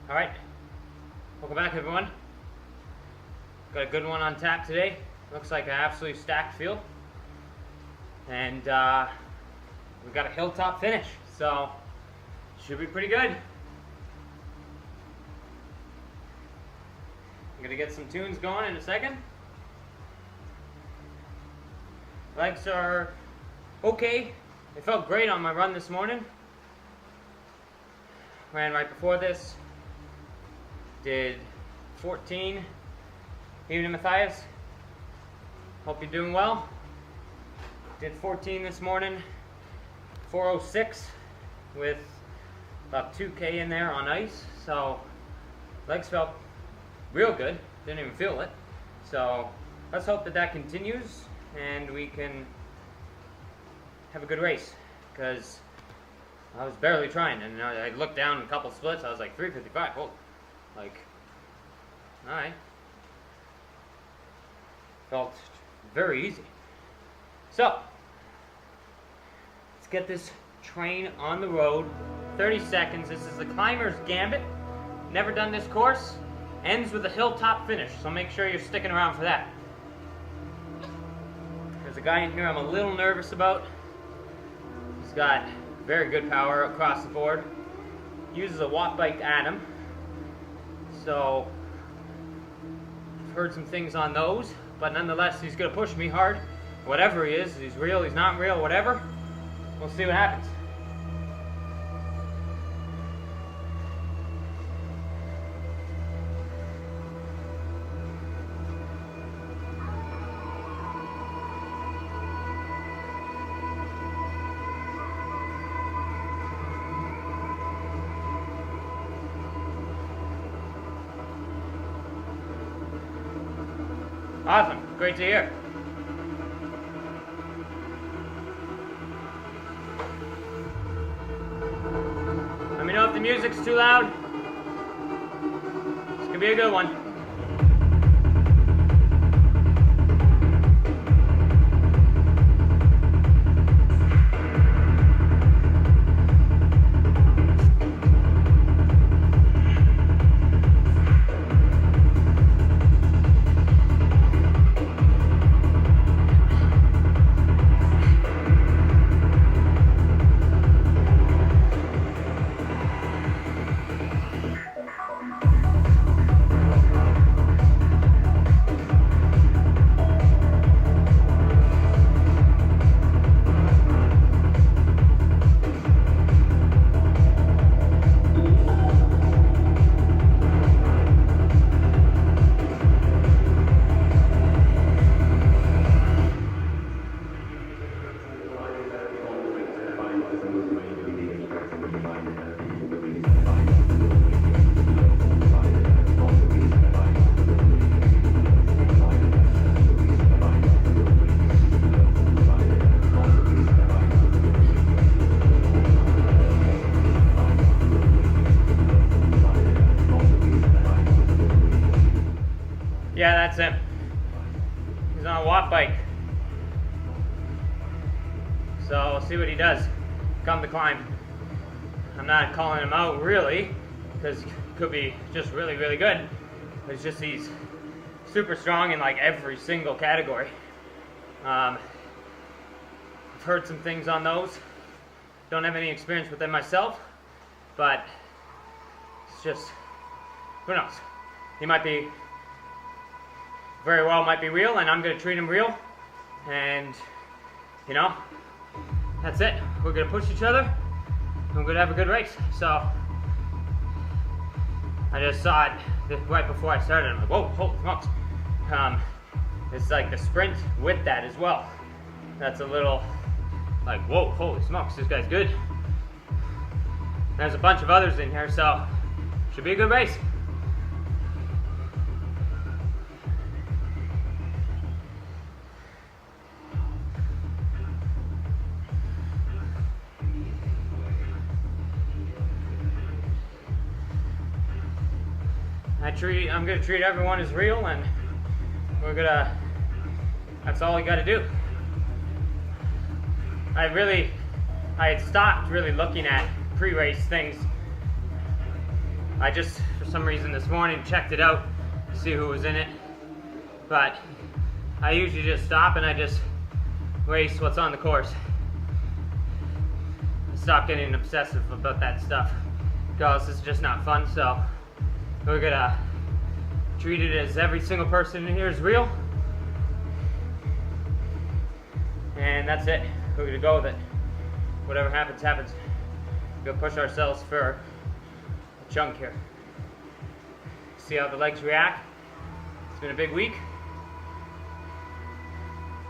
Alright, welcome back everyone. Got a good one on tap today. Looks like an absolutely stacked field. And we got a hilltop finish, so should be pretty good. I'm gonna get some tunes going in a second. Legs are okay. They felt great on my run this morning. Ran right before this. Did 14. Evening, Matthias. Hope you're doing well. Did 14 this morning. 4:06 with about 2K in there on ice. So legs felt real good. Didn't even feel it. So let's hope that that continues and we can have a good race, because I was barely trying, and I looked down a couple splits. I was like 3:55. Whoa, like, all right. Felt very easy. So let's get this train on the road. 30 seconds. This is the Climber's Gambit. Never done this course. Ends with a hilltop finish, so make sure you're sticking around for that. There's a guy in here I'm a little nervous about. He's got very good power across the board. Uses a watt bike Atom. So I've heard some things on those, but nonetheless he's gonna push me hard. Whatever he is, he's real, he's not real, whatever. We'll see what happens. Awesome, great to hear. Let me know if the music's too loud. This could be a good one. Yeah, that's him. He's on a watt bike. So we'll see what he does come to climb. I'm not calling him out really, because he could be just really, really good. It's just he's super strong in like every single category. I've heard some things on those. Don't have any experience with them myself, but it's just, who knows? He might be, very well might be real, and I'm gonna treat him real, and you know, that's it. We're gonna push each other, and we're gonna have a good race. So I just saw it right before I started. I'm like, whoa, holy smokes. It's like the sprint with that as well. That's a little like, whoa, holy smokes, this guy's good. There's a bunch of others in here, so should be a good race. I'm gonna treat everyone as real, and that's all you gotta do. I had stopped really looking at pre-race things I just, for some reason this morning, checked it out to see who was in it. But I usually just stop and I just race what's on the course. Stop getting obsessive about that stuff, because it's just not fun. So we're gonna treat it as every single person in here is real, and that's it. We're gonna go with it. Whatever happens, happens. We're gonna push ourselves for a chunk here. See how the legs react. It's been a big week.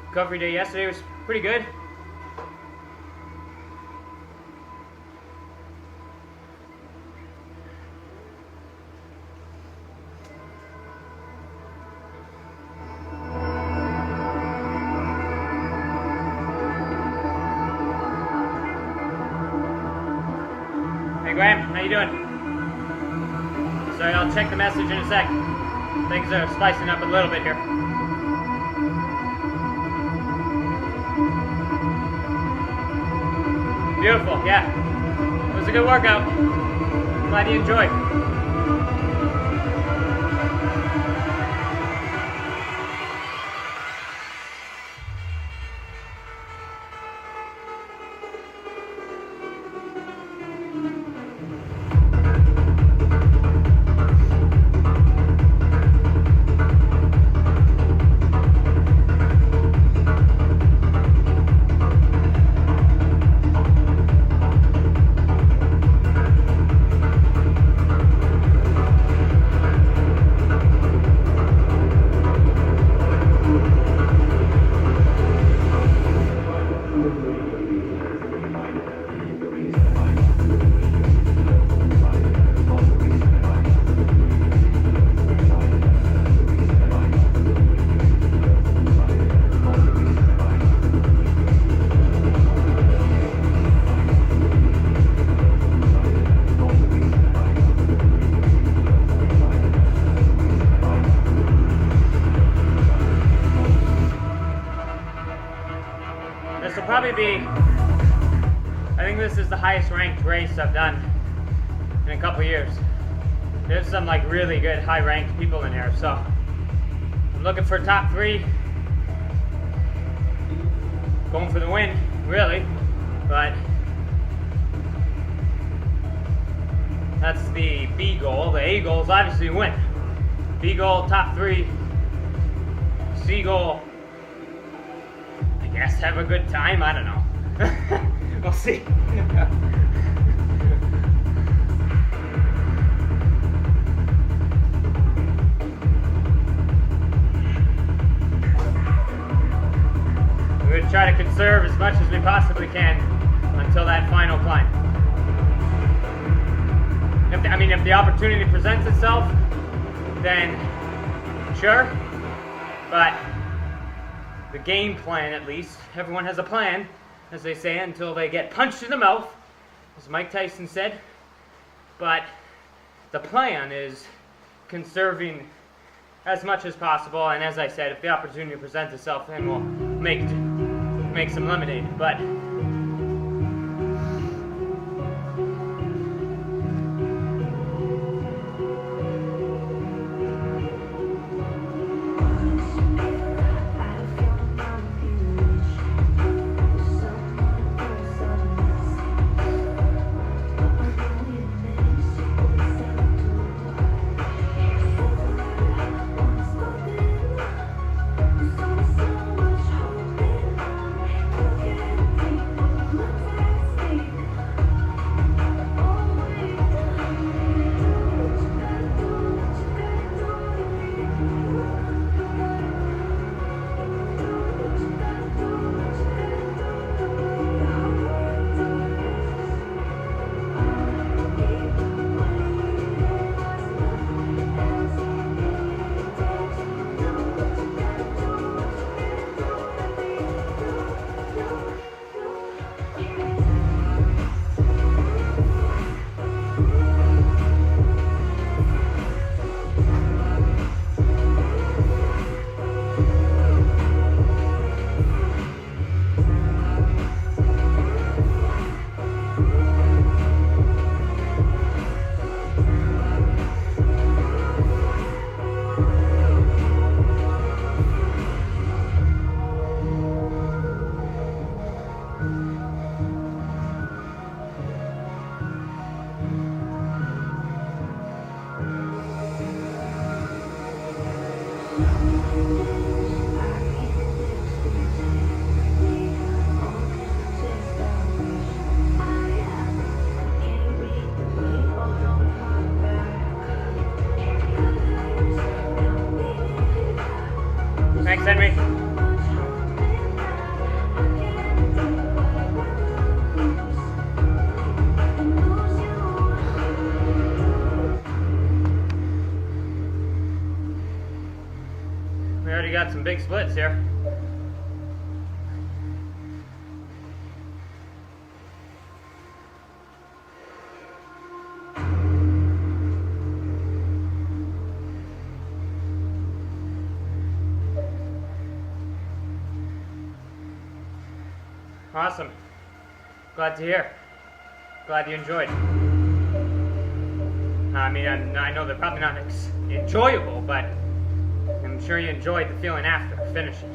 Recovery day yesterday was pretty good. Graham, how you doing? Sorry, I'll check the message in a sec. Things are spicing up a little bit here. Beautiful, yeah. It was a good workout. Glad you enjoyed. This will probably be, I think this is the highest ranked race I've done in a couple years. There's some like really good high ranked people in here, so I'm looking for top 3. Going for the win, really, but that's the B goal. The A goal is obviously win. B goal, top 3. C goal, I guess have a good time. I don't know. We'll see. We're gonna try to conserve as much as we possibly can until that final climb. If the opportunity presents itself, then sure. But the game plan, at least, everyone has a plan, as they say, until they get punched in the mouth, as Mike Tyson said. But the plan is conserving as much as possible, and as I said, if the opportunity presents itself, then we'll make some lemonade. But Thanks, Henry. We already got some big splits here. Awesome. Glad to hear. Glad you enjoyed. I mean, I know they're probably not enjoyable, but I'm sure you enjoyed the feeling after finishing.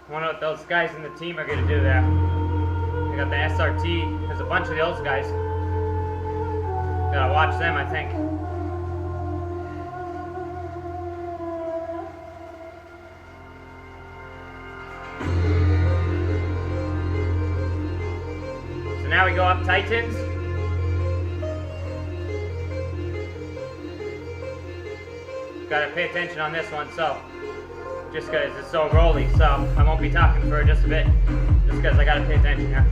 I wonder what those guys in the team are going to do there. They got the SRT. There's a bunch of those guys. Gotta watch them, I think. So now we go up Titans. Gotta pay attention on this one, so. Just because it's so rolly, so I won't be talking for just a bit, just because I gotta pay attention here.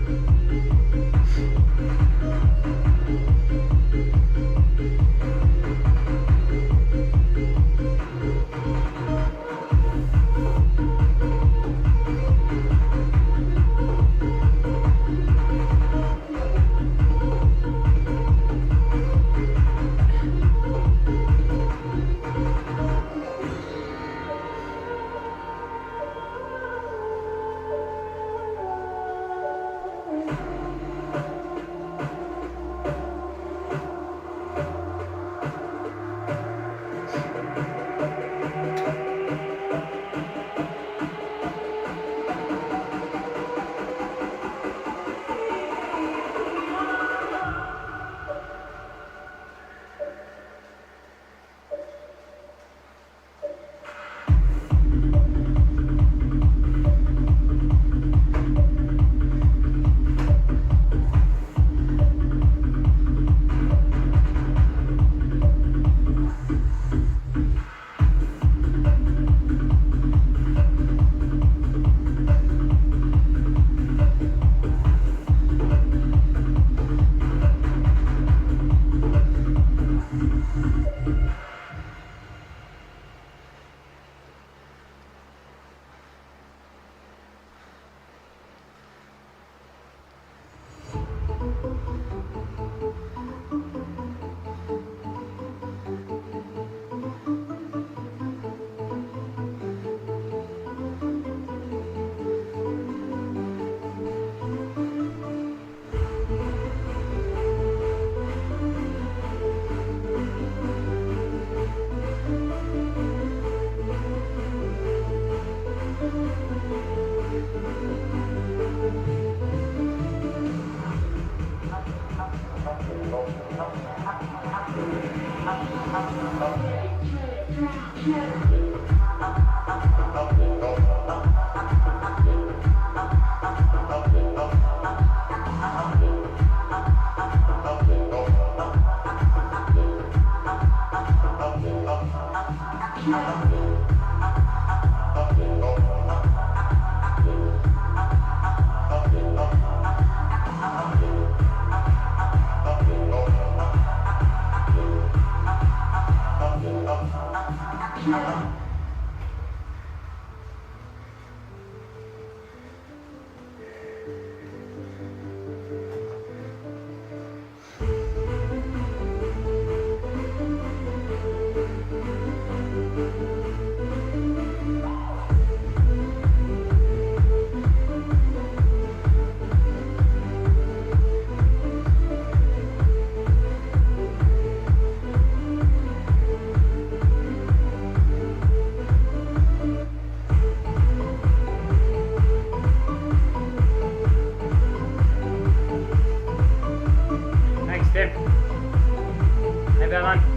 that on.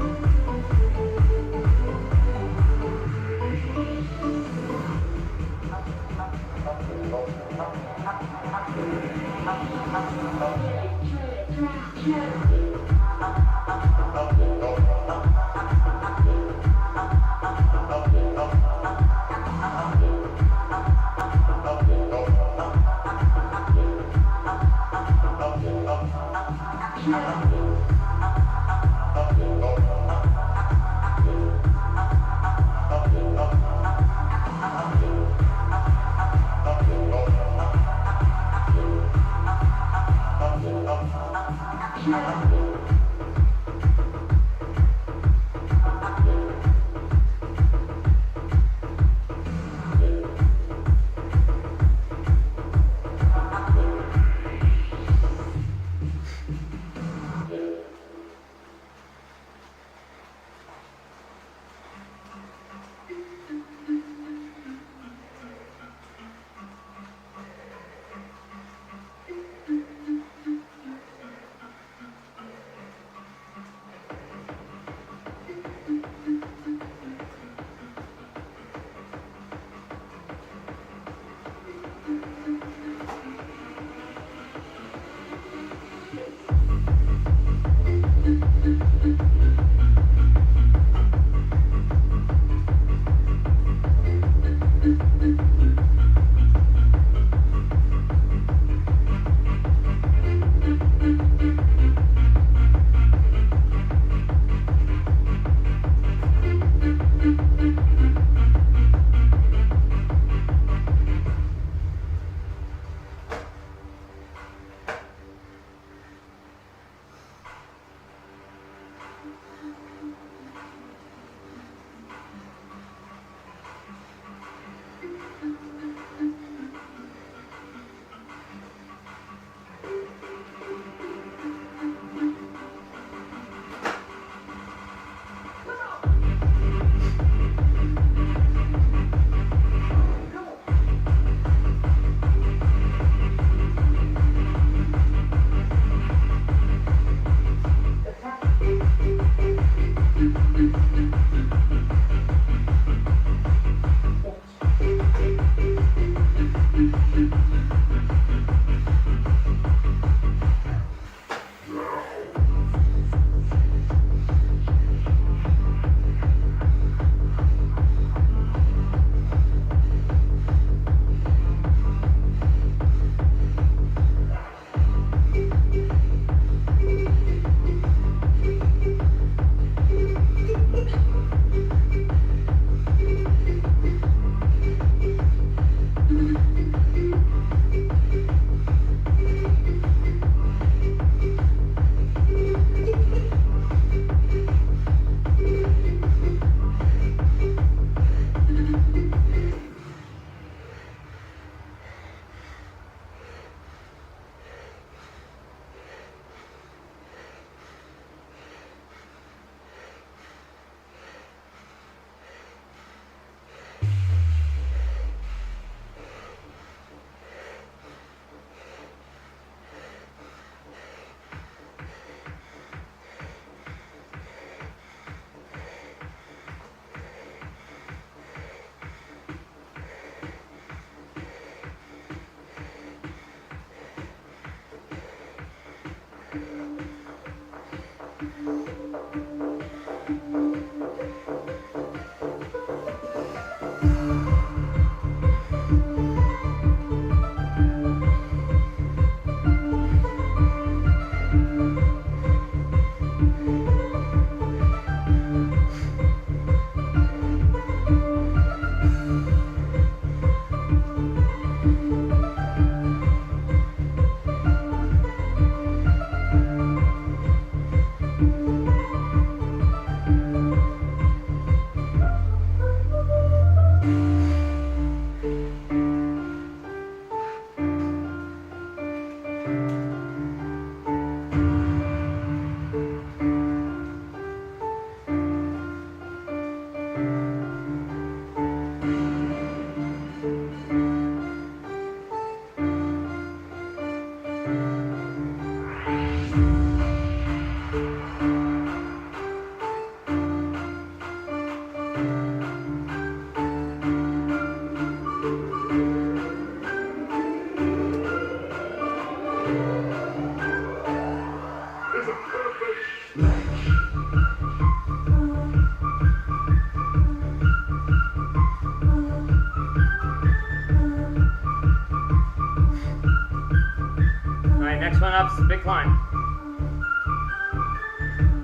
loves the big climb.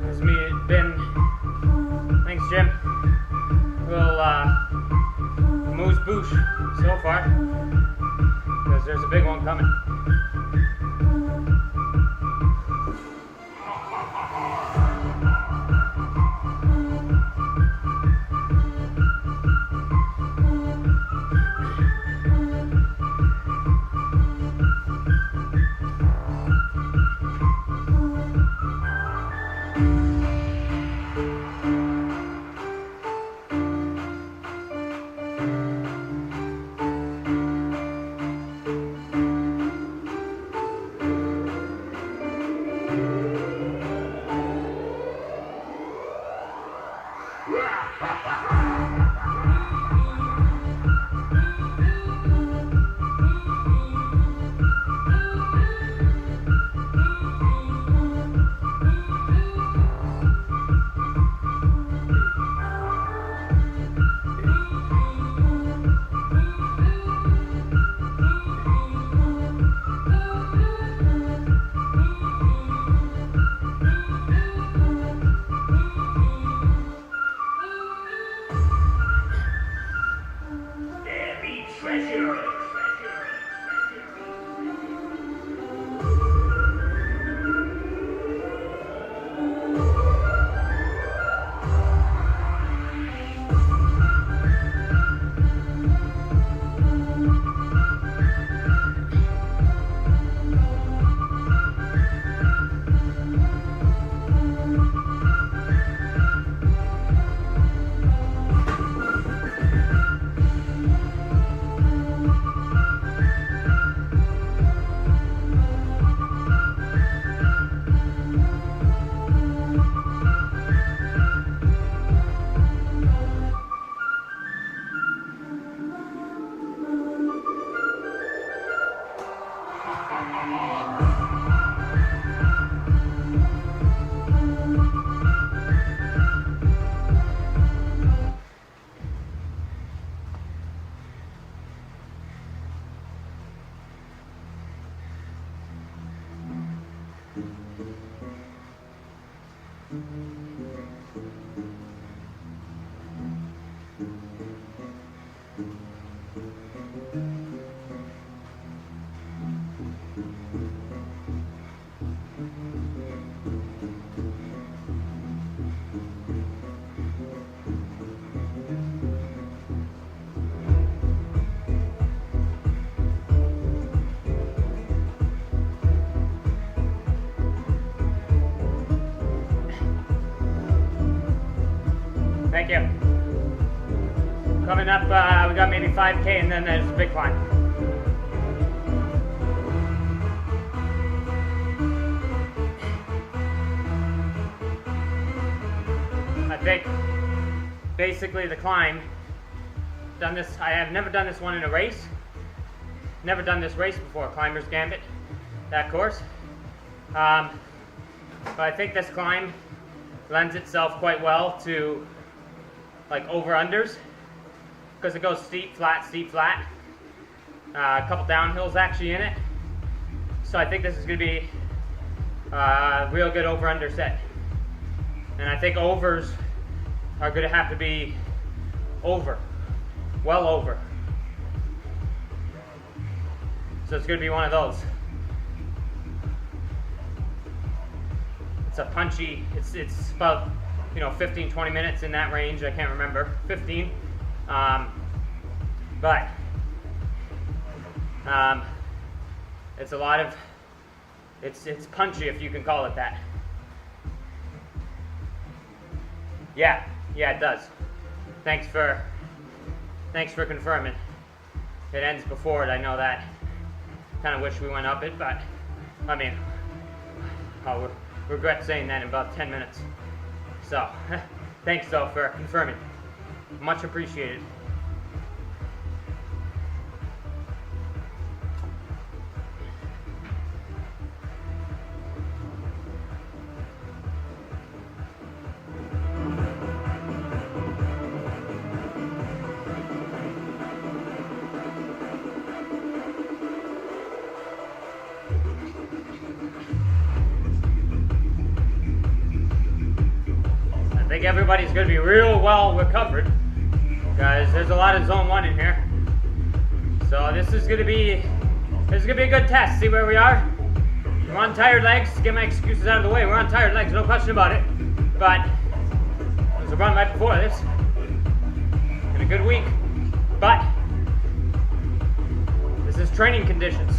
It's been, thanks Jim, little moose boosh so far, because there's a big one coming. Thank you. Coming up, we got maybe 5K and then there's a big climb. I think basically the climb, I have never done this one in a race. Never done this race before, Climbers Gambit, that course. But I think this climb lends itself quite well to like over-unders, because it goes steep, flat, a couple downhills actually in it. So I think this is going to be a real good over-under set. And I think overs are going to have to be over, well over. So it's going to be one of those. It's a punchy, it's about 15-20 minutes in that range. I can't remember, 15. But it's a lot of, it's punchy, if you can call it that. Yeah, it does. Thanks for confirming. It ends before it, I know that. Kind of wish we went up it, but I mean, I'll regret saying that in about 10 minutes. So, thanks though for confirming. Much appreciated. think everybody's going to be real well recovered, guys. There's a lot of zone 1 in here. So this is going to be a good test. See where we are? We're on tired legs. Get my excuses out of the way. We're on tired legs, no question about it. But it was a run right before this. In a good week. But this is training conditions.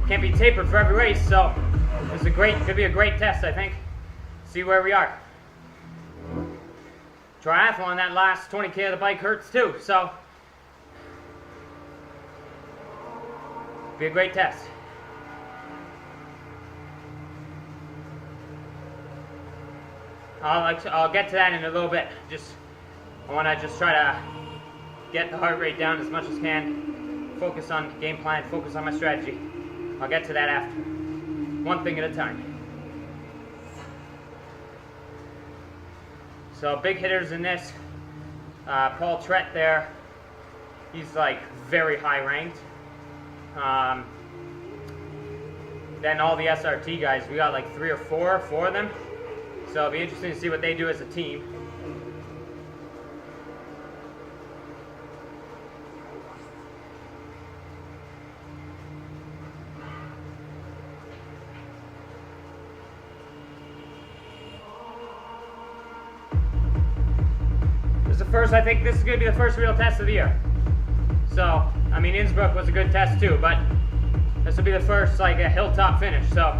Can't be tapered for every race, so this is could be a great test, I think. See where we are. Triathlon, that last 20K of the bike hurts too, so be a great test. I'll get to that in a little bit. I want to just try to get the heart rate down as much as can. Focus on game plan. Focus on my strategy. I'll get to that after. One thing at a time. So big hitters in this. Paul Trett there. He's like very high ranked. Then all the SRT guys, we got like 3 or 4 of them. So it'll be interesting to see what they do as a team. I think this is going to be the first real test of the year. So, I mean, Innsbruck was a good test too, but this will be the first, like, a hilltop finish. So,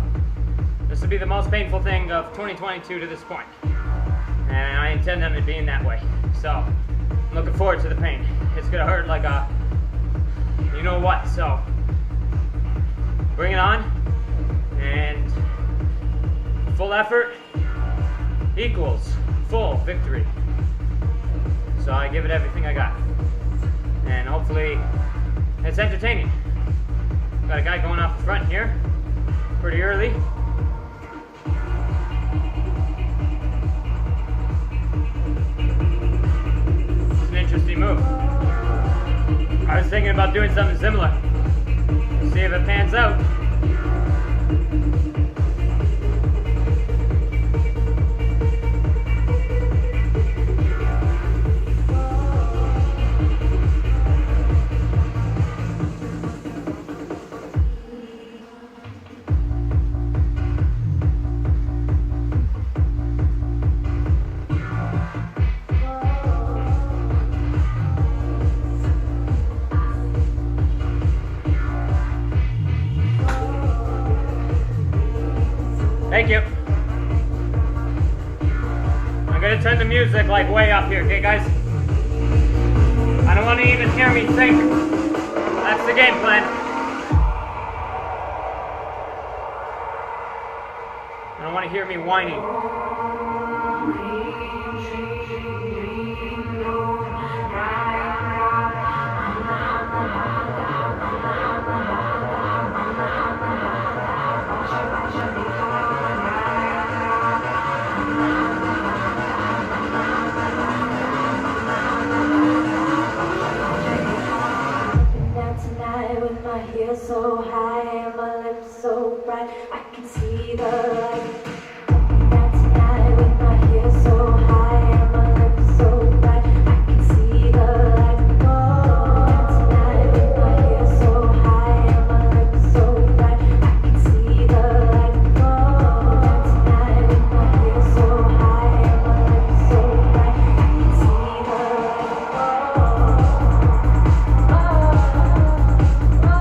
this will be the most painful thing of 2022 to this point. And I intend them to be in that way. So, I'm looking forward to the pain. It's going to hurt like a, you know what. So, bring it on. And full effort equals full victory. So I give it everything I got. And hopefully it's entertaining. Got a guy going off the front here pretty early. It's an interesting move. I was thinking about doing something similar. See if it pans out. Thank you. I'm gonna turn the music like way up here, okay guys? I don't want to even hear me think. That's the game plan. I don't want to hear me whining. So high and my lips so bright, I can see the light. That tonight with my hair so high and my lips so bright, I can see the light. That tonight with my hair so high and my lips so bright, I can see the light. That tonight with my hair so high and my lips so bright, I can see the light. Oh.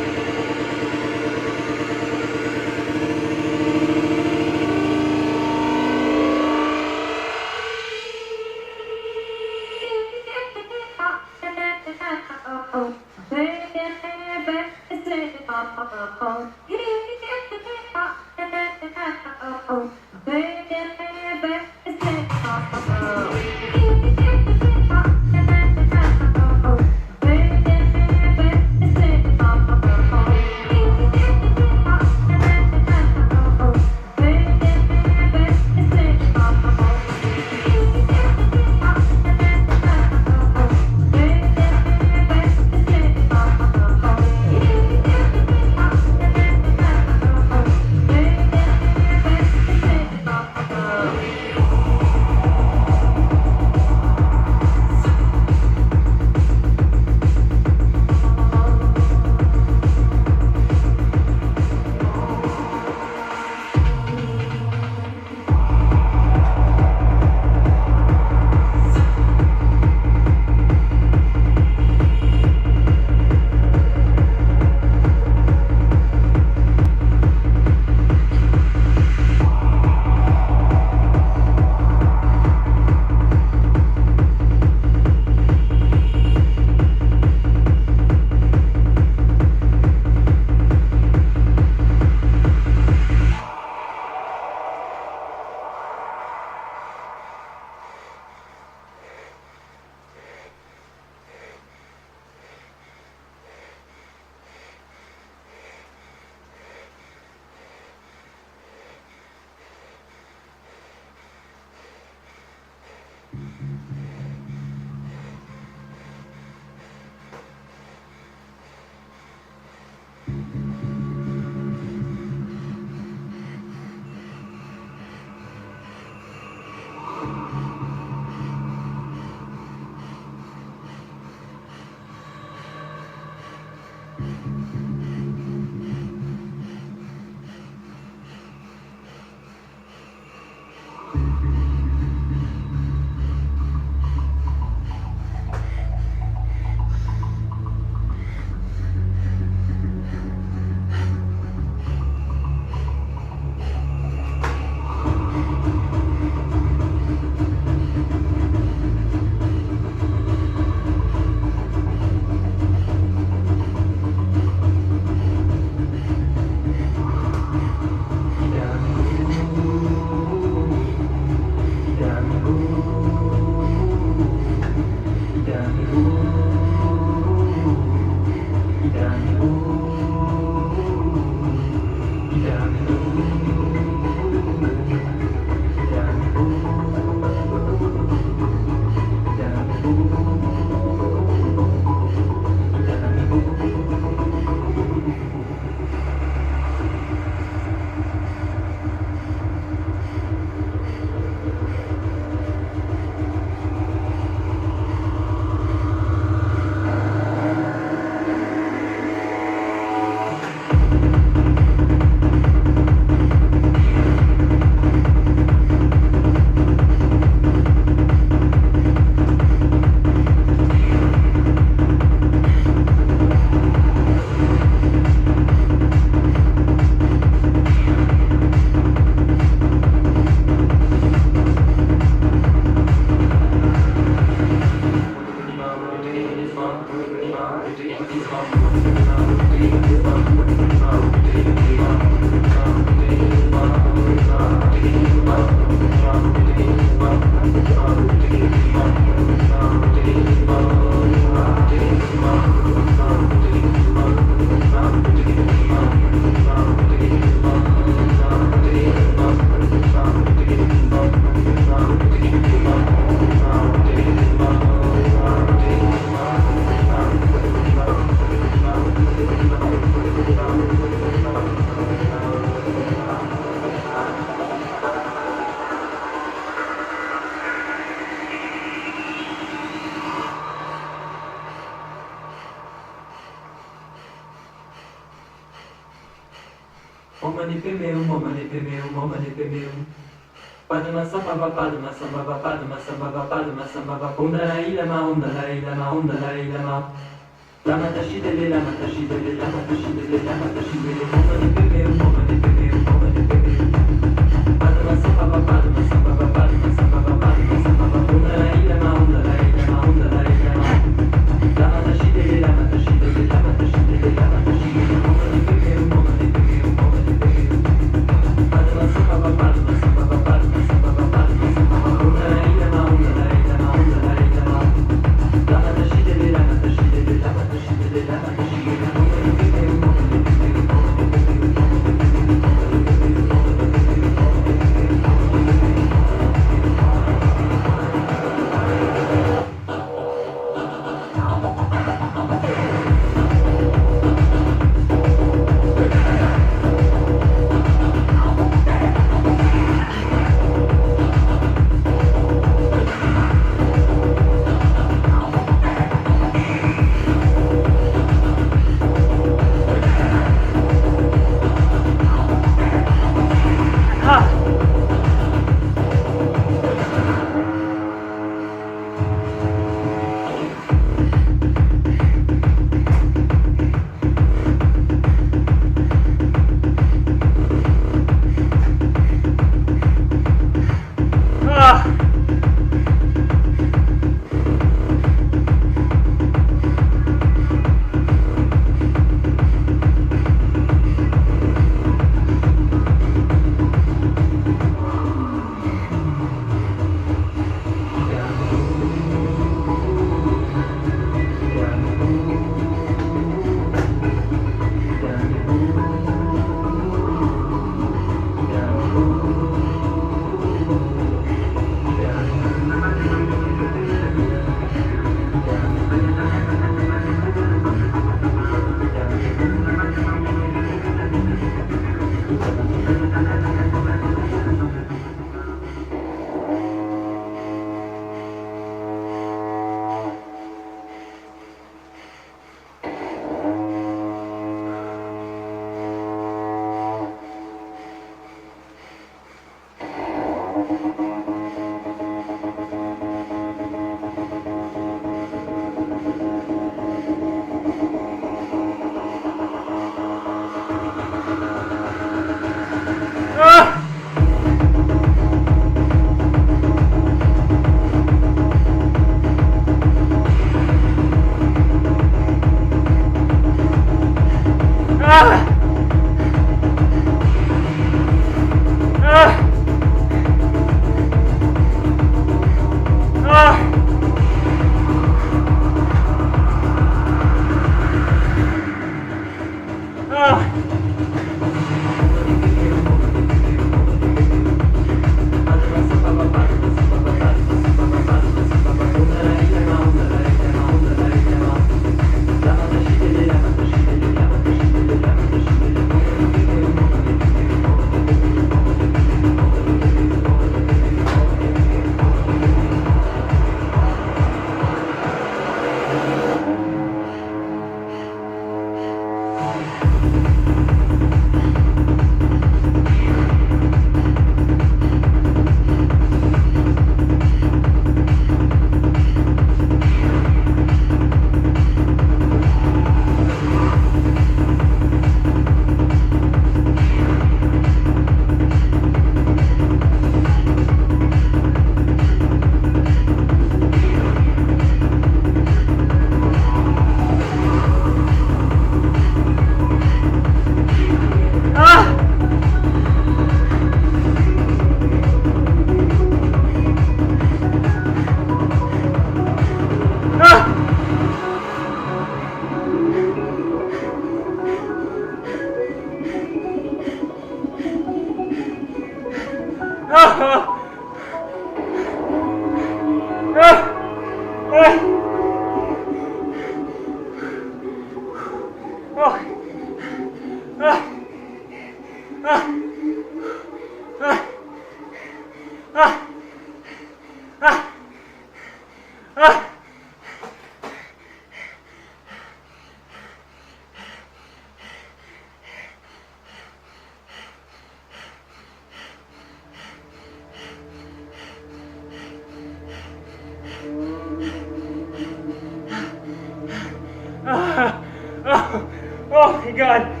God.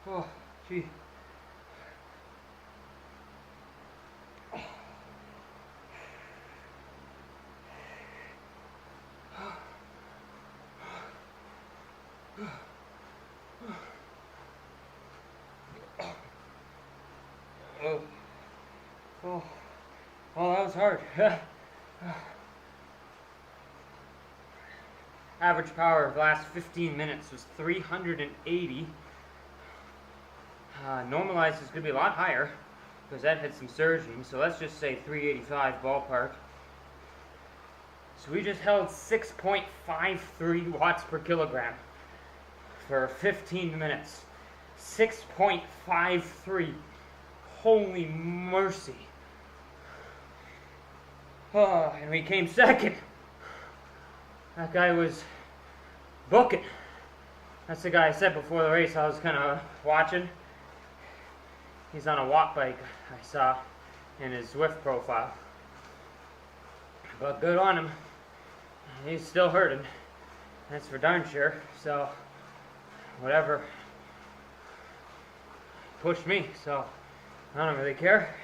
Oh, gee. Oh, oh, well, that was hard. Average power of the last 15 minutes was 380. Normalized is going to be a lot higher because that had some surging. So let's just say 385 ballpark. So we just held 6.53 watts per kilogram for 15 minutes. 6.53. Holy mercy. Oh, and we came second. That guy was booking. That's the guy I said before the race I was kind of watching. He's on a walk bike I saw in his Zwift profile. But good on him. He's still hurting. That's for darn sure. So, whatever. Pushed me, so I don't really care.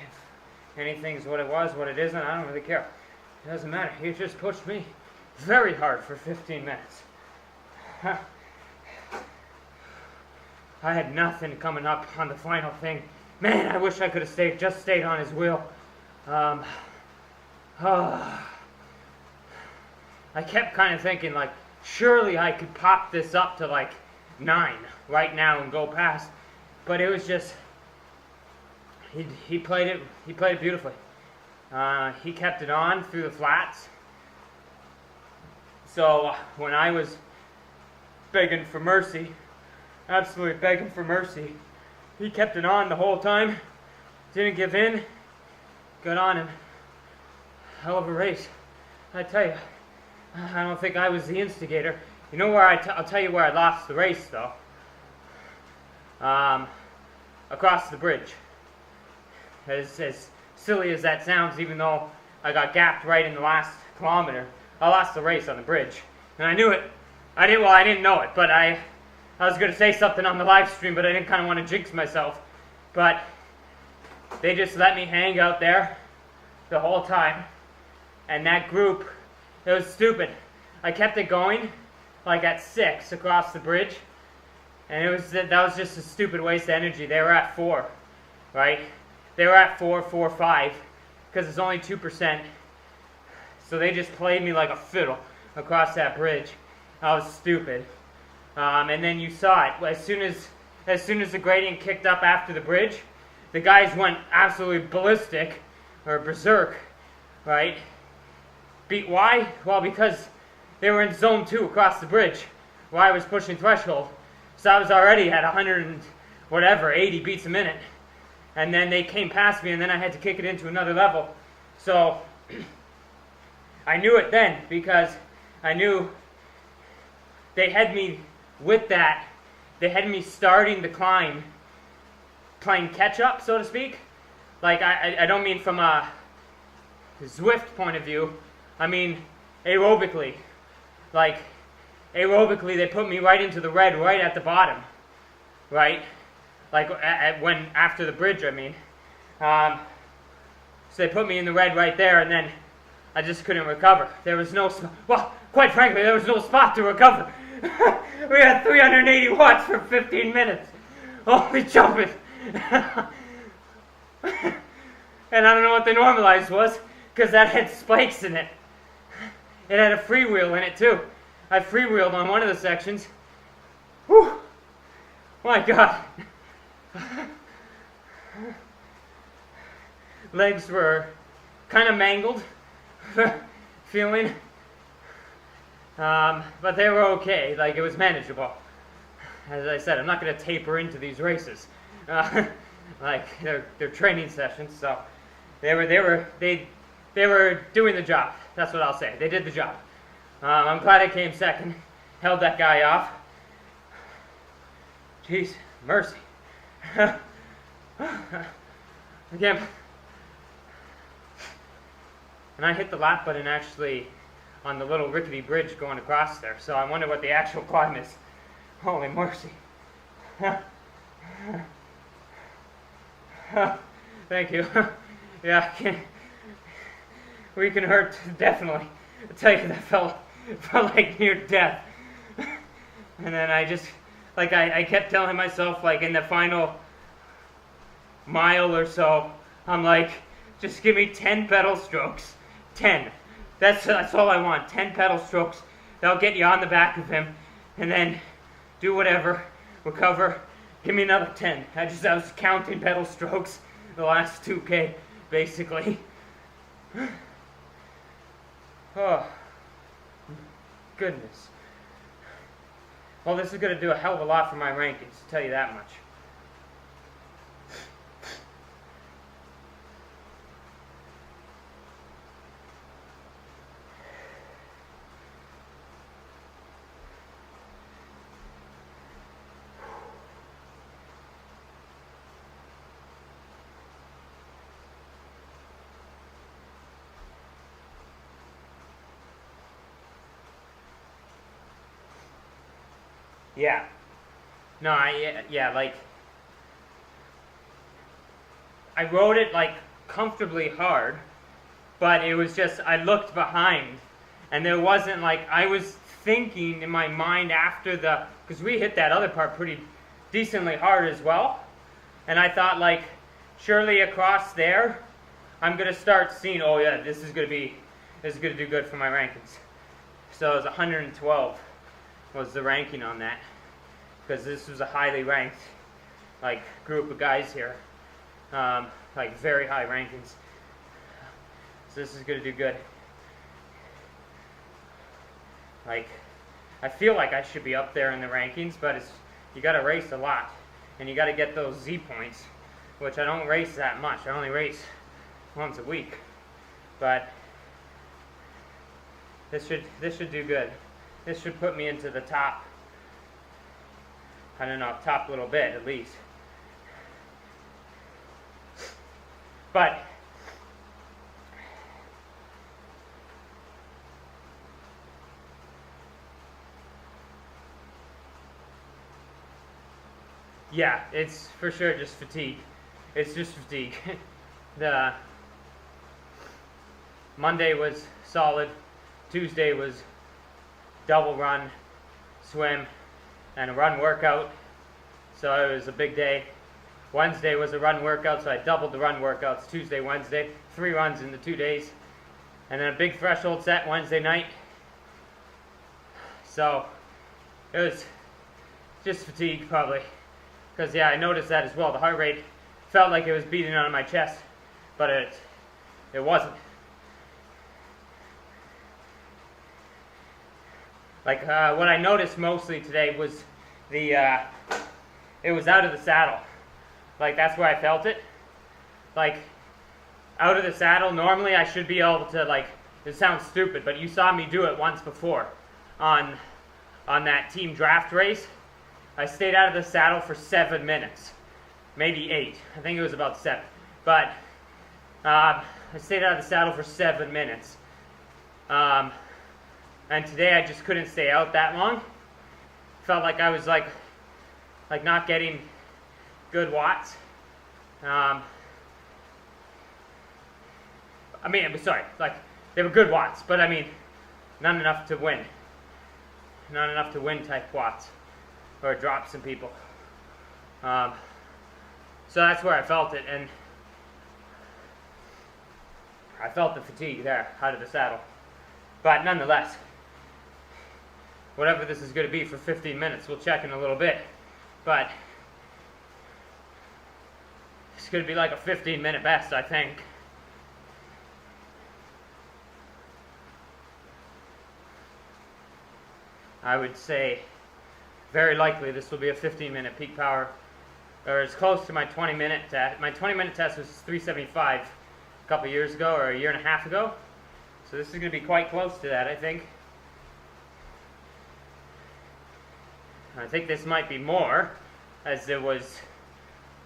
If anything's what it was, what it isn't, I don't really care. It doesn't matter. He just pushed me very hard for 15 minutes. I had nothing coming up on the final thing. Man, I wish I could have just stayed on his wheel. I kept kind of thinking, like, surely I could pop this up to like 9 right now and go past. But it was just, he played it beautifully. He kept it on through the flats. So when I was begging for mercy, absolutely begging for mercy, he kept it on the whole time. Didn't give in. Good on him. Hell of a race, I tell you. I don't think I was the instigator. You know where I'll tell you where I lost the race though. Across the bridge. As silly as that sounds, even though I got gapped right in the last kilometer, I lost the race on the bridge. And I knew it. I didn't know it, but I was going to say something on the live stream, but I didn't kind of want to jinx myself. But they just let me hang out there the whole time. And that group, it was stupid. I kept it going, like at 6 across the bridge. And that was just a stupid waste of energy. They were at 4, right? They were at 4, 5, because it's only 2%. So they just played me like a fiddle across that bridge. I was stupid. And then you saw it. As soon as the gradient kicked up after the bridge, the guys went absolutely ballistic, or berserk, right? Why? Well, because they were in zone 2 across the bridge, where I was pushing threshold. So I was already at 100 and whatever, 80 beats a minute. And then they came past me, and then I had to kick it into another level. So I knew it then, because I knew they had me with that. They had me starting the climb, playing catch-up, so to speak. Like, I don't mean from a Zwift point of view. I mean aerobically. Like, aerobically, they put me right into the red, right at the bottom, right? Like after the bridge, I mean. So they put me in the red right there, and then I just couldn't recover. There was no, well, quite frankly, there was no spot to recover. We had 380 watts for 15 minutes. Holy jumping. And I don't know what the normalized was, because that had spikes in it. It had a freewheel in it too. I freewheeled on one of the sections. Whew! My God. Legs were kind of mangled, feeling, but they were okay. Like, it was manageable. As I said, I'm not going to taper into these races. Like, they're training sessions, so they were doing the job. That's what I'll say. They did the job. I'm glad I came second, held that guy off. Jeez, mercy. Again. And I hit the lap button actually on the little rickety bridge going across there, so I wonder what the actual climb is. Holy mercy. Thank you. Yeah, we can hurt, definitely. I tell you, that felt like near death. And then I just, like, I kept telling myself, like, in the final mile or so, I'm like, just give me 10 pedal strokes. 10. That's all I want. 10 pedal strokes. That'll get you on the back of him. And then do whatever. Recover. Give me another 10. I was counting pedal strokes the last 2K, basically. Oh, goodness. Well, this is going to do a hell of a lot for my rankings, to tell you that much. Yeah. No, like, I rode it, like, comfortably hard, but it was just, I looked behind, and there wasn't, like, I was thinking in my mind after because we hit that other part pretty decently hard as well, and I thought, like, surely across there, I'm going to start seeing, oh yeah, this is going to do good for my rankings. So it was 112. Was the ranking on that, because this was a highly ranked, like, group of guys here, like, very high rankings. So this is going to do good. Like, I feel like I should be up there in the rankings, but you got to race a lot, and you got to get those Z points, which I don't race that much. I only race once a week, but this should do good. This should put me into the top, I don't know, top little bit at least. But yeah, it's for sure just fatigue. It's just fatigue. The Monday was solid. Tuesday was double run, swim, and a run workout. So it was a big day. Wednesday was a run workout, so I doubled the run workouts Tuesday, Wednesday. 3 runs in the 2 days. And then a big threshold set Wednesday night. So it was just fatigue probably. Because yeah, I noticed that as well. The heart rate felt like it was beating on my chest, but it wasn't. Like, what I noticed mostly today was it was out of the saddle. Like, that's where I felt it. Like, out of the saddle, normally I should be able to, like, it sounds stupid, but you saw me do it once before on that team draft race. I stayed out of the saddle for 7 minutes. Maybe 8. I think it was about 7. But I stayed out of the saddle for 7 minutes. And today I just couldn't stay out that long. Felt like I was like not getting good watts. I mean, sorry, like they were good watts, but I mean, not enough to win. Not enough to win type watts, or drop some people. So that's where I felt it, and I felt the fatigue there out of the saddle. But nonetheless, whatever this is going to be for 15 minutes, we'll check in a little bit. But it's going to be like a 15-minute best, I think. I would say very likely this will be a 15-minute peak power, or as close to my 20-minute test. My 20-minute test was 375 a couple years ago, or a year and a half ago. So this is going to be quite close to that, I think. I think this might be more, as it was,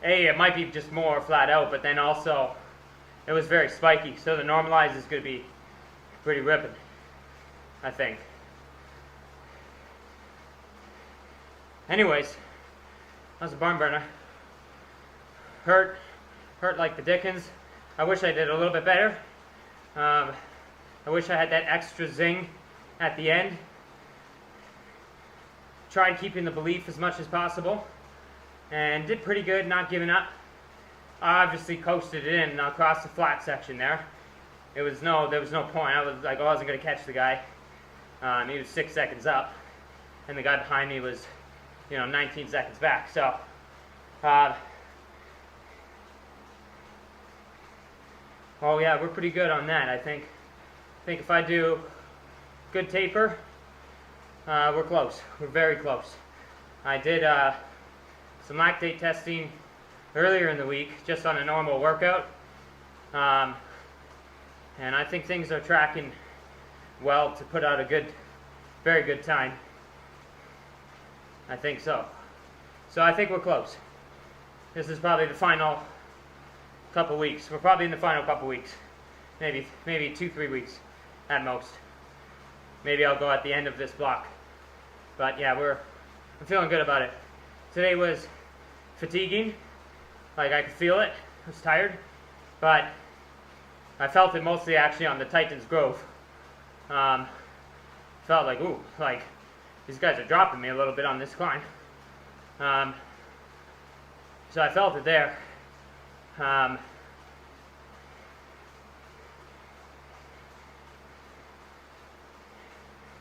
it might be just more flat out, but then also it was very spiky, so the normalized is going to be pretty ripping, I think. That was a barn burner. Hurt like the dickens. I wish I did a little bit better. I wish I had that extra zing at the end. Tried keeping the belief as much as possible, and did pretty good, not giving up. I obviously coasted it in across the flat section there. There was no point. I wasn't going to catch the guy. He was 6 seconds up, and the guy behind me was, 19 seconds back. So, oh yeah, we're pretty good on that. I think if I do good taper, we're close. We're very close. I did some lactate testing earlier in the week, just on a normal workout, and I think things are tracking well to put out a very good time. I think so. So I think we're close. This is probably the final couple weeks. We're probably in the final couple weeks. Maybe 2-3 weeks at most. Maybe I'll go at the end of this block. But yeah, I'm feeling good about it. Today was fatiguing. Like, I could feel it. I was tired. But I felt it mostly actually on the Titans Grove. Felt like, ooh, like these guys are dropping me a little bit on this climb. So I felt it there.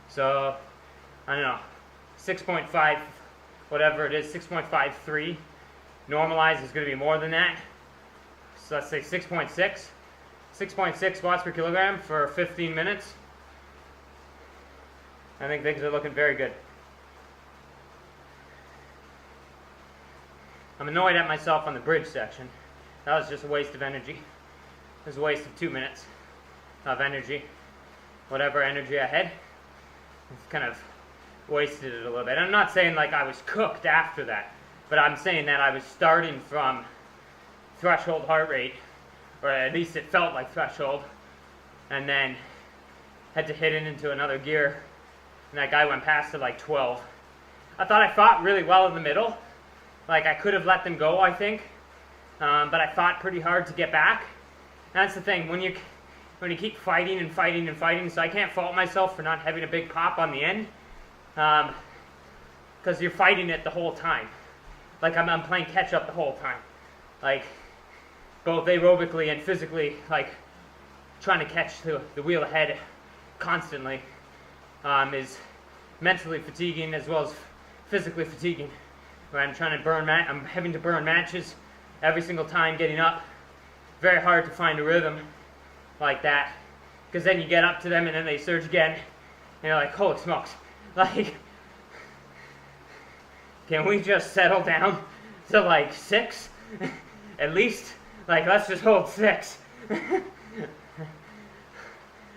So, I don't know, 6.5, whatever it is, 6.53. Normalized is going to be more than that. So let's say 6.6. 6.6 watts per kilogram for 15 minutes. I think things are looking very good. I'm annoyed at myself on the bridge section. That was just a waste of energy. It was a waste of 2 minutes of energy. Whatever energy I had, kind of wasted it a little bit. I'm not saying like I was cooked after that, but I'm saying that I was starting from threshold heart rate, or at least it felt like threshold, and then had to hit it into another gear, and that guy went past it like 12. I thought I fought really well in the middle. Like, I could have let them go, I think, but I fought pretty hard to get back. And that's the thing, when you keep fighting and fighting and fighting, so I can't fault myself for not having a big pop on the end, because you're fighting it the whole time. Like, I'm playing catch up the whole time. Like, both aerobically and physically, like, trying to catch the wheel ahead constantly is mentally fatiguing as well as physically fatiguing. Where I'm trying to I'm having to burn matches every single time getting up. Very hard to find a rhythm like that, because then you get up to them and then they surge again, and you're like, holy smokes, like, can we just settle down to like 6 at least? Like, let's just hold 6.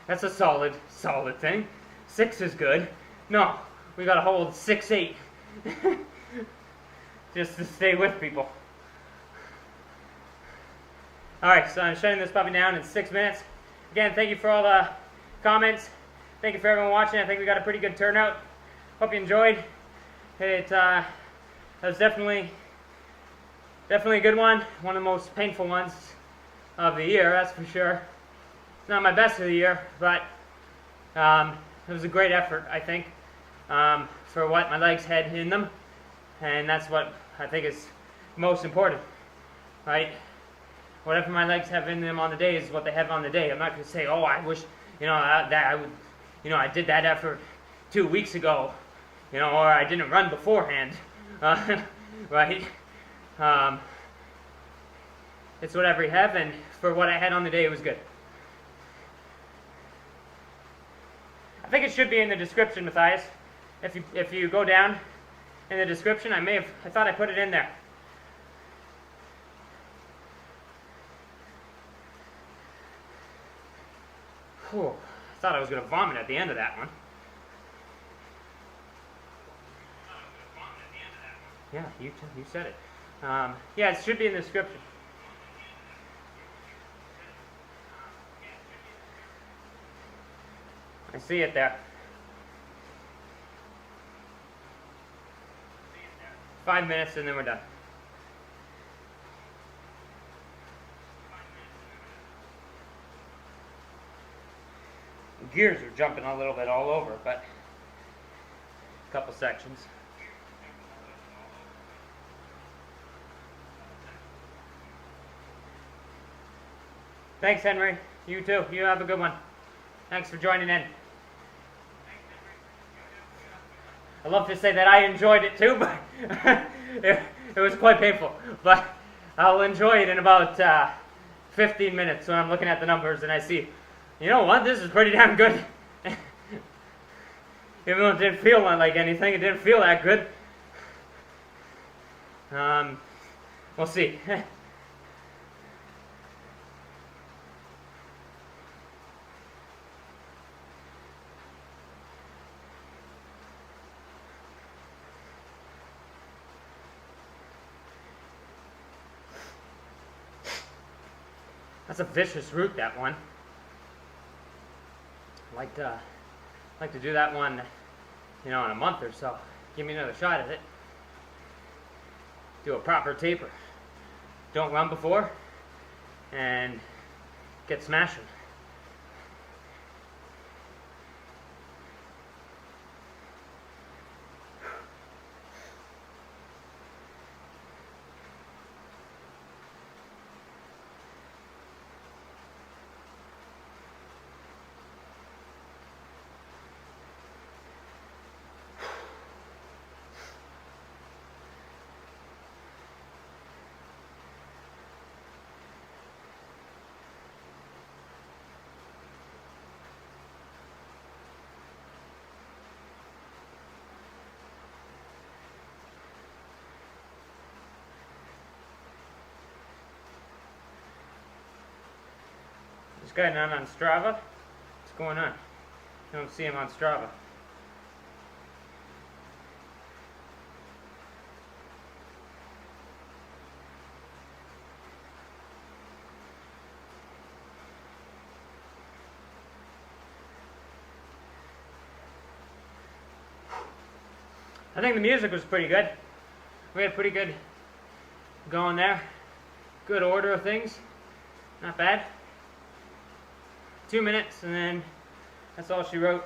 That's a solid thing. 6 is good. No, we gotta hold 6-8 just to stay with people. Alright, so I'm shutting this puppy down in 6 minutes. Again, thank you for all the comments. Thank you for everyone watching. I think we got a pretty good turnout. Hope you enjoyed. It was definitely a good one. One of the most painful ones of the year, that's for sure. Not my best of the year, but it was a great effort, I think, for what my legs had in them. And that's what I think is most important, right? Whatever my legs have in them on the day is what they have on the day. I'm not going to say, oh, I wish, that I would, I did that effort 2 weeks ago, or I didn't run beforehand, right? It's whatever you have, and for what I had on the day, it was good. I think it should be in the description, Matthias. If you go down in the description, I thought I put it in there. Whew, I thought I was going to vomit at the end of that one. Yeah, you said it. Yeah, it should be in the description. I see it there. 5 minutes and then we're done. Gears are jumping a little bit all over, but a couple sections. Thanks, Henry. You too. You have a good one. Thanks for joining in. I love to say that I enjoyed it too, but it was quite painful. But I'll enjoy it in about 15 minutes when I'm looking at the numbers and I see, you know what, this is pretty damn good. Even though it didn't feel like anything, it didn't feel that good. We'll see. That's a vicious route, that one. Like to do that one, in a month or so. Give me another shot at it. Do a proper taper. Don't run before, and get smashing. This guy not on Strava? What's going on? I don't see him on Strava. I think the music was pretty good. We had pretty good going there. Good order of things. Not bad. 2 minutes, and then that's all she wrote.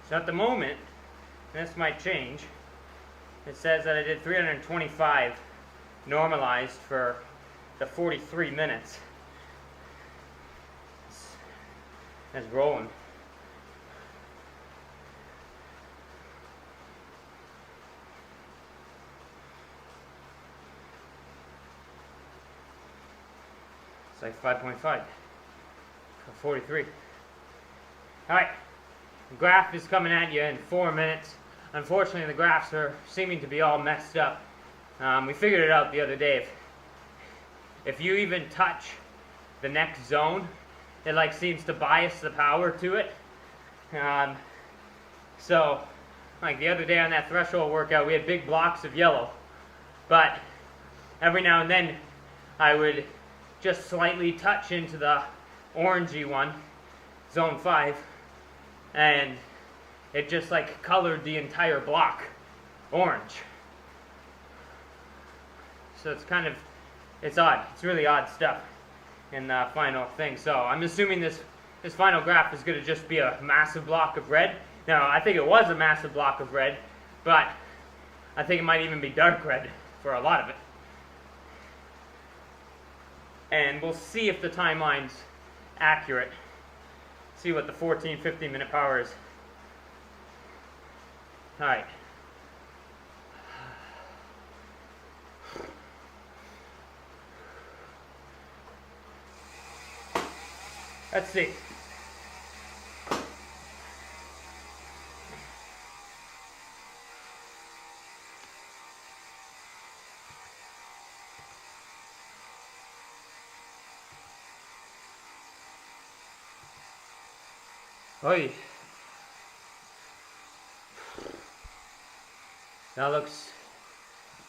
So at the moment, this might change. It says that I did 325 normalized for the 43 minutes. It's rolling. It's like 5.5 for 43. All right. The graph is coming at you in 4 minutes. Unfortunately, the graphs are seeming to be all messed up. We figured it out the other day. If you even touch the next zone, it like seems to bias the power to it. So, like the other day on that threshold workout, we had big blocks of yellow. But every now and then, I would just slightly touch into the orangey one, zone 5. And it just like colored the entire block orange. So it's odd. It's really odd stuff in the final thing. So I'm assuming this final graph is going to just be a massive block of red. Now, I think it was a massive block of red, but I think it might even be dark red for a lot of it. And we'll see if the timeline's accurate. See what the 15 minute power is. All right. Let's see. Oi. That looks...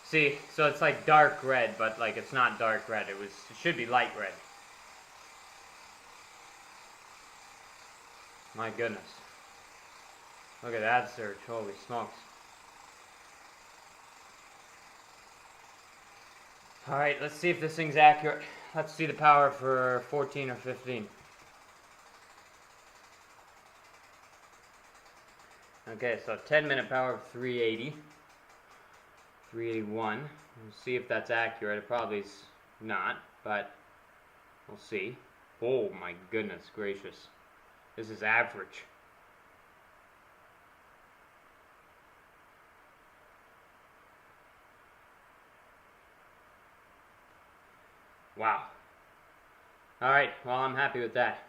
See, so it's like dark red, but like it's not dark red. It should be light red. My goodness. Look at that surge. Holy smokes. Alright, let's see if this thing's accurate. Let's see the power for 14 or 15. Okay, so 10-minute power of 380. 381. We'll see if that's accurate. It probably is not, but we'll see. Oh my goodness gracious. This is average. Wow. Alright, well, I'm happy with that.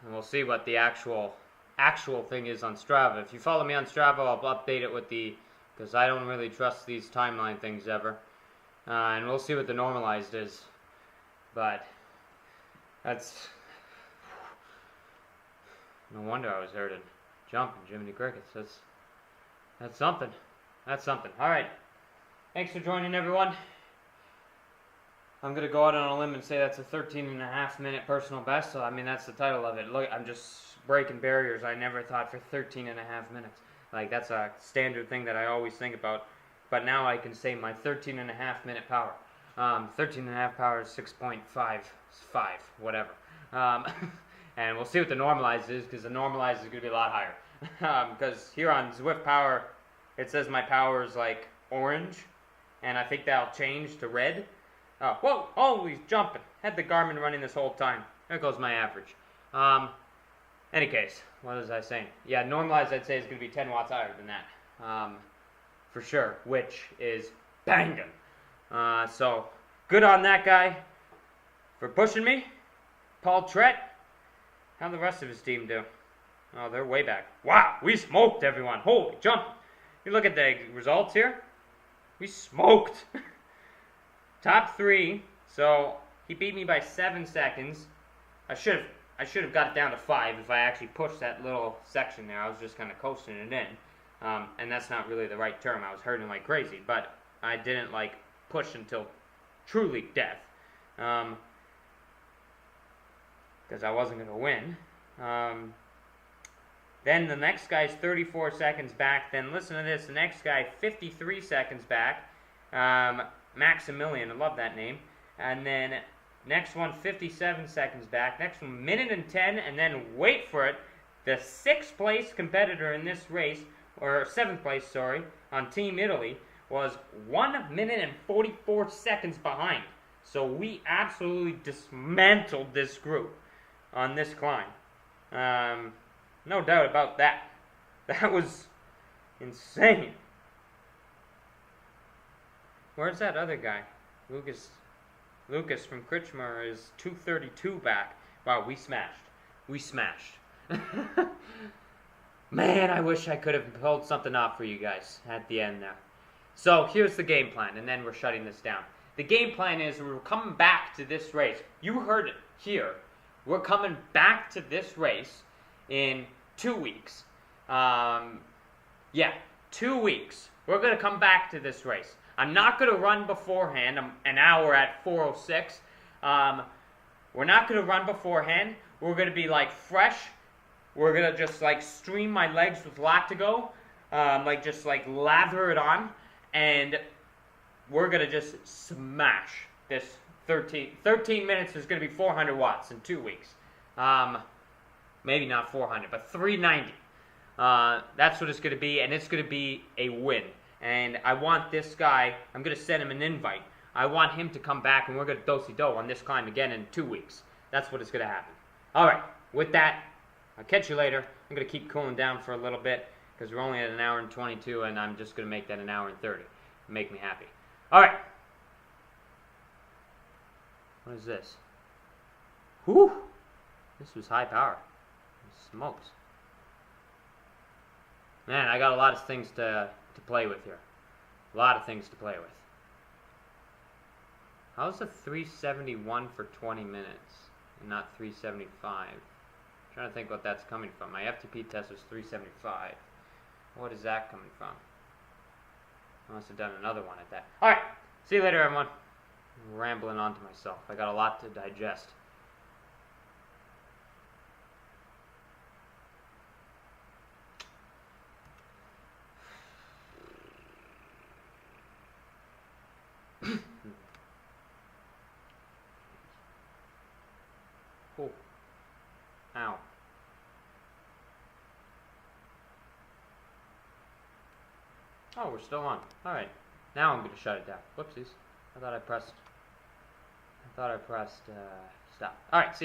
And we'll see what the actual thing is on Strava. If you follow me on Strava, I'll update it with because I don't really trust these timeline things ever. And we'll see what the normalized is. But that's... No wonder I was hurting. Jumping, Jiminy Crickets. That's something. That's something. Alright. Thanks for joining, everyone. I'm going to go out on a limb and say that's a 13.5-minute personal best. So, I mean, that's the title of it. Look, I'm just breaking barriers. I never thought for 13.5 minutes. Like, that's a standard thing that I always think about. But now I can say my 13.5-minute power. 13.5 power is 6.55, whatever. And we'll see what the normalized is, because the normalized is going to be a lot higher. Because here on Zwift Power, it says my power is like orange. And I think that'll change to red. Oh, whoa! Oh, he's jumping. Had the Garmin running this whole time. There goes my average. Any case, what was I saying? Yeah, normalized I'd say is going to be 10 watts higher than that. For sure, which is banging. So, good on that guy for pushing me. Paul Trett. How'd the rest of his team do? Oh, they're way back. Wow, we smoked everyone. Holy jump. You look at the results here. We smoked. Top 3, so he beat me by 7 seconds. I should have got it down to 5 if I actually pushed that little section there. I was just kind of coasting it in. And that's not really the right term. I was hurting like crazy, but I didn't like push until truly death. Because I wasn't going to win. Then the next guy's 34 seconds back. Then listen to this. The next guy, 53 seconds back. Maximilian, I love that name. And then next one, 57 seconds back. Next one, minute and 10. And then wait for it, the 6th place competitor in this race, or 7th place, sorry, on Team Italy, was 1 minute and 44 seconds behind. So we absolutely dismantled this group on this climb. No doubt about that. That was insane. Where's that other guy? Lucas from Kritchmer is 232 back. Wow, we smashed. We smashed. Man, I wish I could have pulled something off for you guys at the end there. So, here's the game plan, and then we're shutting this down. The game plan is we're coming back to this race. You heard it here. We're coming back to this race in 2 weeks. Yeah, 2 weeks. We're going to come back to this race. I'm not going to run beforehand. I'm an hour at 4:06. We're not going to run beforehand. We're going to be like fresh. We're going to just like stream my legs with Lactigo. Like just like lather it on. And we're going to just smash this 13 minutes is going to be 400 watts in 2 weeks. Maybe not 400, but 390. That's what it's going to be, and it's going to be a win. And I want this guy, I'm going to send him an invite. I want him to come back, and we're going to do-si-do on this climb again in 2 weeks. That's what is going to happen. All right, with that, I'll catch you later. I'm going to keep cooling down for a little bit because we're only at an hour and 22, and I'm just going to make that an hour and 30. Make me happy. All right. What is this? Whew! This was high power. Smokes. Man, I got a lot of things to play with here. A lot of things to play with. How's the 371 for 20 minutes and not 375? trying to think what that's coming from. My FTP test was 375. What is that coming from? I must have done another one at that. Alright, see you later, everyone. I'm rambling on to myself. I got a lot to digest. Oh. Ow. Oh, we're still on. Alright. Now I'm going to shut it down. Whoopsies. I thought I pressed stop. Alright, see ya.